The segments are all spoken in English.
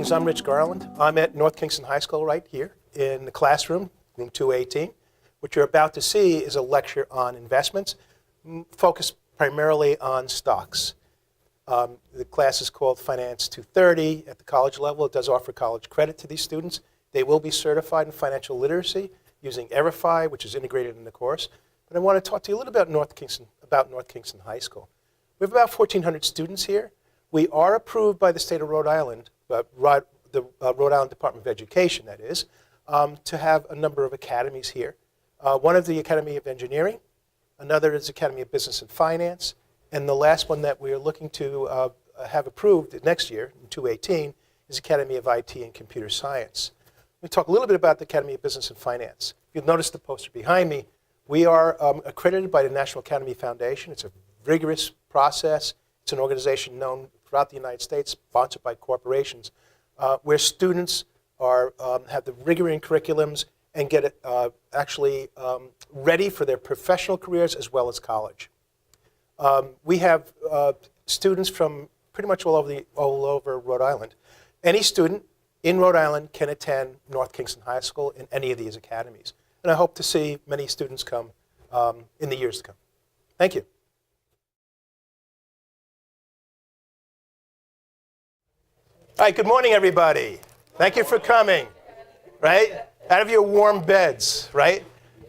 Greetings, I'm Rich Garland. I'm at North Kingston High School right here in the classroom, room 218. What you're about to see is a lecture on investments, focused primarily on stocks. The class is called Finance 230 at the college level. It does offer college credit to these students. They will be certified in financial literacy using Everify, which is integrated in the course. But I want to talk to you a little about North Kingston High School. We have about 1,400 students here. We are approved by the state of Rhode Island, the Rhode Island Department of Education, that is, to have a number of academies here. One is the Academy of Engineering, another is the Academy of Business and Finance, and the last one that we are looking to have approved next year, in 2018, is Academy of IT and Computer Science. Let me talk a little bit about the Academy of Business and Finance. You'll notice the poster behind me. We are accredited by the National Academy Foundation. It's a rigorous process. It's an organization known throughout the United States, sponsored by corporations, where students have the rigor in curriculums and get actually ready for their professional careers as well as college. We have students from pretty much all over Rhode Island. Any student in Rhode Island can attend North Kingston High School in any of these academies. And I hope to see many students come in the years to come. Thank you. All right, good morning, everybody. Thank you for coming, right? Out of your warm beds, right?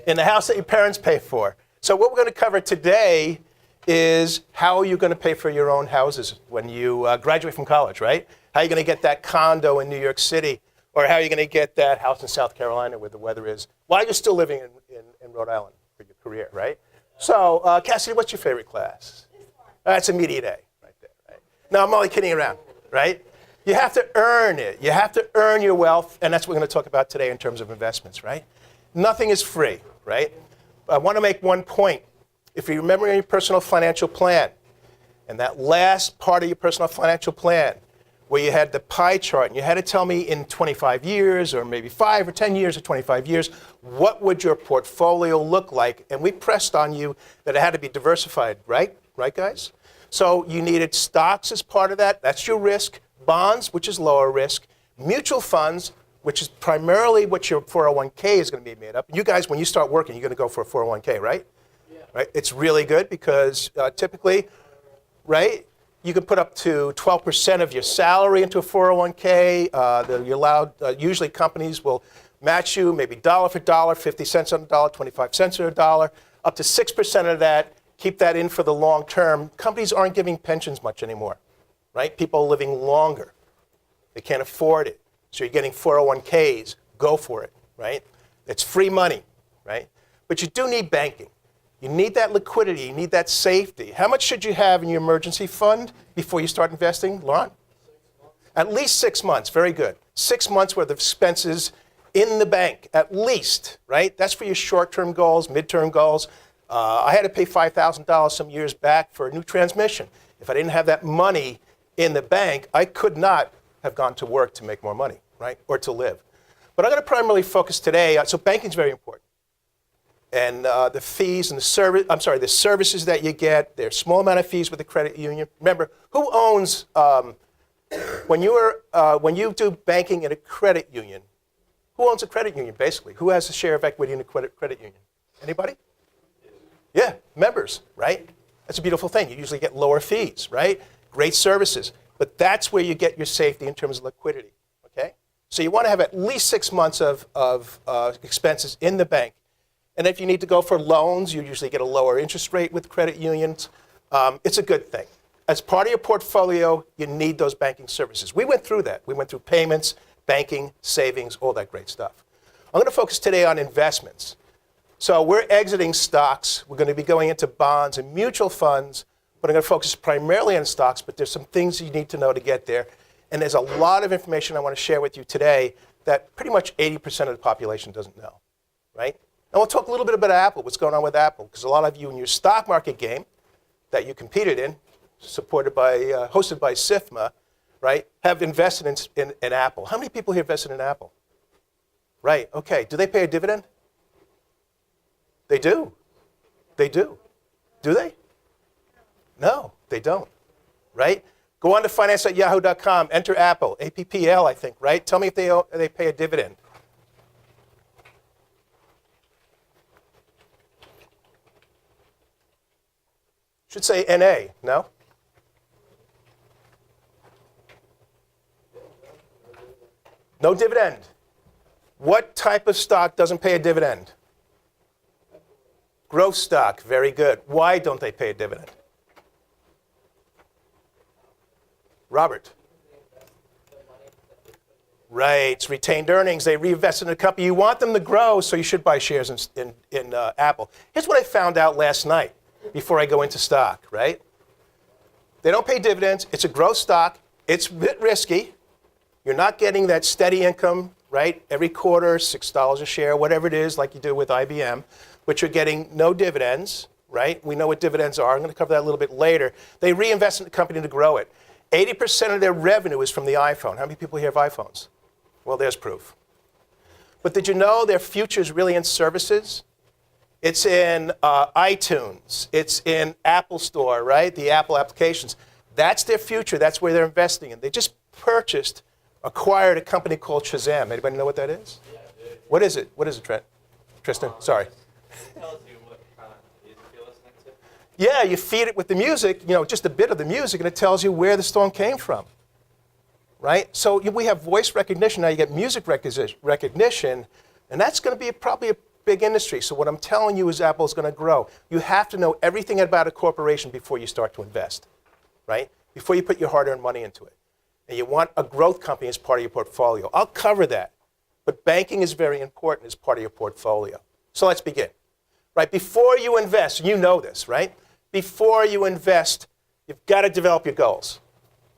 In the house that your parents pay for. So what we're going to cover today is how are you going to pay for your own houses when you graduate from college, right? How are you going to get that condo in New York City? Or how are you going to get that house in South Carolina where the weather is while you're still living in Rhode Island for your career, right? So, Cassidy, what's your favorite class? That's a media day right there, right? No, I'm only kidding around, right? You have to earn it. You have to earn your wealth, and that's what we're going to talk about today in terms of investments, right? Nothing is free, right? I want to make one point. If you remember your personal financial plan, and that last part of your personal financial plan, where you had the pie chart, and you had to tell me in 25 years, or maybe 5 or 10 years or 25 years, what would your portfolio look like? And we pressed on you that it had to be diversified, right? Right, guys? So you needed stocks as part of that. That's your risk. Bonds, which is lower risk. Mutual funds, which is primarily what your 401k is going to be made up. You guys, when you start working, you're going to go for a 401k, right? Yeah. Right? It's really good because typically, right, you can put up to 12% of your salary into a 401k. You're allowed, usually companies will match you maybe dollar for dollar, 50 cents on a dollar, 25 cents on a dollar, up to 6% of that. Keep that in for the long term. Companies aren't giving pensions much anymore, right? People are living longer. They can't afford it. So you're getting 401ks. Go for it, right? It's free money, right? But you do need banking. You need that liquidity. You need that safety. How much should you have in your emergency fund before you start investing, Lon? 6 months. At least 6 months. Very good. 6 months worth of expenses in the bank, at least, right? That's for your short-term goals, mid-term goals. I had to pay $5,000 some years back for a new transmission. If I didn't have that money in the bank, I could not have gone to work to make more money, right, or to live. But I'm going to primarily focus today, so banking is very important. And the fees and the services that you get, there's small amount of fees with the credit union. Remember, who owns, when you do banking in a credit union, who owns a credit union, basically? Who has a share of equity in a credit union? Anybody? Yeah, members, right? That's a beautiful thing. You usually get lower fees, right? Great services. But that's where you get your safety in terms of liquidity, okay? So you want to have at least 6 months of expenses in the bank. And if you need to go for loans, you usually get a lower interest rate with credit unions. It's a good thing. As part of your portfolio, you need those banking services. We went through that. We went through payments, banking, savings, all that great stuff. I'm going to focus today on investments. So we're exiting stocks. We're going to be going into bonds and mutual funds. But I'm going to focus primarily on stocks, but there's some things you need to know to get there. And there's a lot of information I want to share with you today that pretty much 80% of the population doesn't know, right? And we'll talk a little bit about Apple, what's going on with Apple, because a lot of you in your stock market game that you competed in, hosted by SIFMA, right, have invested in Apple. How many people here invested in Apple? Right, okay. Do they pay a dividend? They do. They do. Do they? No, they don't, right? Go on to finance@yahoo.com, enter Apple, APPL, I think, right? Tell me if they pay a dividend. Should say NA, no? No dividend. What type of stock doesn't pay a dividend? Growth stock, very good. Why don't they pay a dividend? Robert. Right, it's retained earnings. They reinvest in the company. You want them to grow, so you should buy shares in Apple. Here's what I found out last night before I go into stock, right? They don't pay dividends. It's a growth stock. It's a bit risky. You're not getting that steady income, right? Every quarter, $6 a share, whatever it is, like you do with IBM, but you're getting no dividends, right? We know what dividends are. I'm going to cover that a little bit later. They reinvest in the company to grow it. 80% of their revenue is from the iPhone. How many people here have iPhones? Well, there's proof. But did you know their future is really in services? It's in iTunes. It's in Apple Store, right? The Apple applications. That's their future. That's where they're investing in. They just acquired a company called Shazam. Anybody know what that is? Yeah, what is it? What is it, Trent? Tristan? Sorry. It tells you what kind of music you're listening to. Yeah, you feed it with the music, just a bit of the music, and it tells you where the song came from, right? So we have voice recognition. Now you get music recognition, and that's going to be probably a big industry. So what I'm telling you is Apple's going to grow. You have to know everything about a corporation before you start to invest, right? Before you put your hard-earned money into it. And you want a growth company as part of your portfolio. I'll cover that. But banking is very important as part of your portfolio. So let's begin. Right, before you invest, you know this, right? Before you invest, you've got to develop your goals,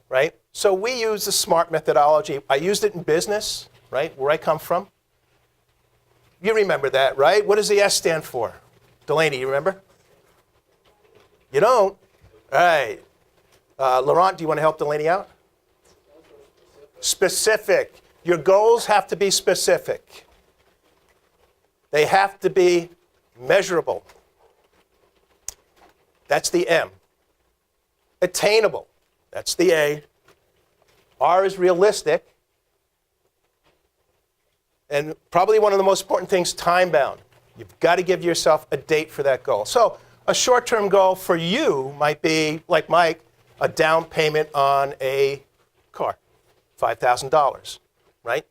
right? So we use the SMART methodology. I used it in business, right, where I come from. You remember that, right? What does the S stand for? Delaney, you remember? You don't? All right. Laurent, do you want to help Delaney out? Specific. Your goals have to be specific. They have to be measurable. That's the M. Attainable. That's the A. R is realistic. And probably one of the most important things, time-bound. You've got to give yourself a date for that goal. So a short-term goal for you might be, like Mike, a down payment on a car, $5,000, right?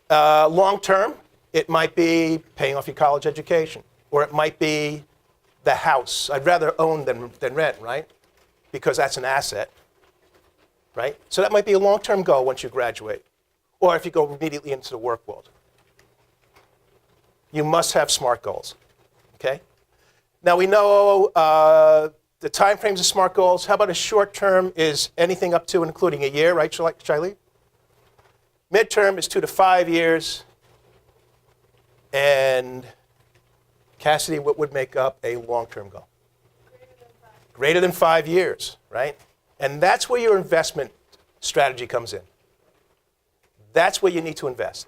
Long-term, it might be paying off your college education, or it might be the house. I'd rather own than rent, right? Because that's an asset, right? So that might be a long-term goal once you graduate, or if you go immediately into the work world. You must have SMART goals, okay? Now we know the time frames of SMART goals. How about a short term is anything up to and including a year, right, Shaili? Midterm is 2 to 5 years. And Cassidy, what would make up a long-term goal? Greater than 5 years, right? And that's where your investment strategy comes in. That's where you need to invest.